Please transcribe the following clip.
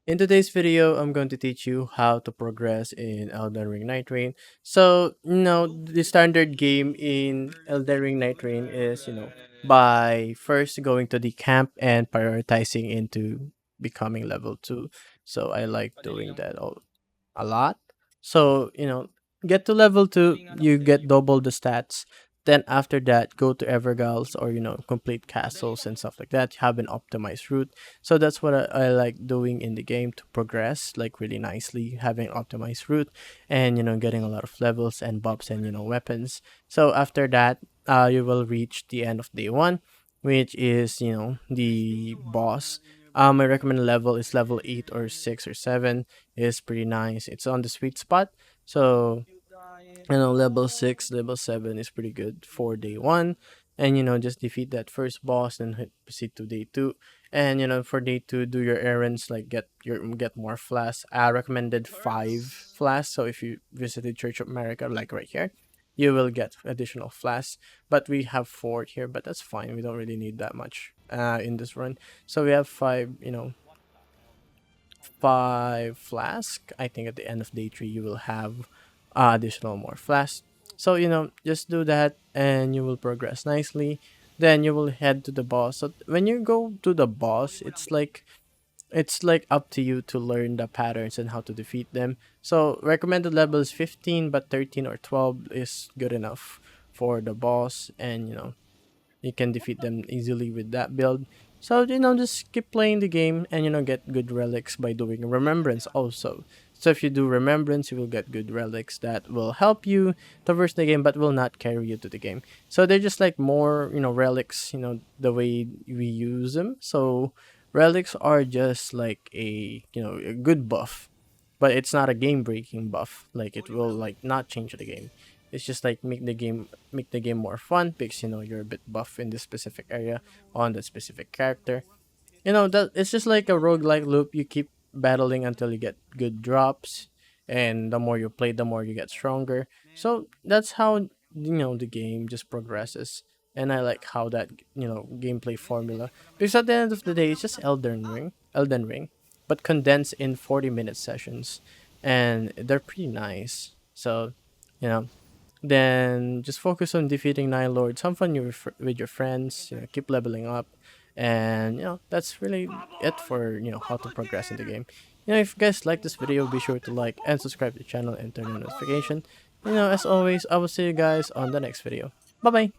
In today's video, I'm going to teach you how to progress in Elden Ring Nightreign. So, the standard game in Elden Ring Nightreign is, by first going to the camp and prioritizing into becoming level 2. So, I like doing that a lot. So, get to level 2, you get double the stats. Then after that, go to Evergals or, complete castles and stuff like that. Have an optimized route. So that's what I like doing in the game to progress like really nicely, having optimized route and, getting a lot of levels and buffs and, weapons. So after that, you will reach the end of day 1, which is, the boss. My recommended level is level 8 or 6 or 7 is pretty nice. It's on the sweet spot. So, level 6, level 7 is pretty good for day 1. And, just defeat that first boss and proceed to day 2. And, for day 2, do your errands like get more flasks. I recommended 5 flasks. So if you visited Church of America, like right here, you will get additional flasks. But we have 4 here, but that's fine. We don't really need that much in this run. So we have 5, 5 flask. I think at the end of day 3 you will have additional more flasks. So just do that and you will progress nicely. Then you will head to the boss. So when you go to the boss, it's like up to you to learn the patterns and how to defeat them. So recommended level is 15, but 13 or 12 is good enough for the boss, and you can defeat them easily with that build. So, just keep playing the game and, get good relics by doing remembrance also. So, if you do remembrance, you will get good relics that will help you traverse the game but will not carry you to the game. So, they're just like more, relics, the way we use them. So, relics are just like a good buff, but it's not a game breaking buff. Like, it will like not change the game. It's just like make the game more fun because you're a bit buff in this specific area on that specific character. That it's just like a roguelike loop. You keep battling until you get good drops, and the more you play, the more you get stronger. So that's how the game just progresses. And I like how that gameplay formula, because at the end of the day it's just Elden Ring, but condensed in 40-minute sessions, and they're pretty nice. So, you know then just focus on defeating Nine Lords. Have fun with your friends. Keep leveling up, and that's really it for how to progress in the game. If you guys like this video, be sure to like and subscribe to the channel and turn on notification. As always, I will see you guys on the next video. Bye bye.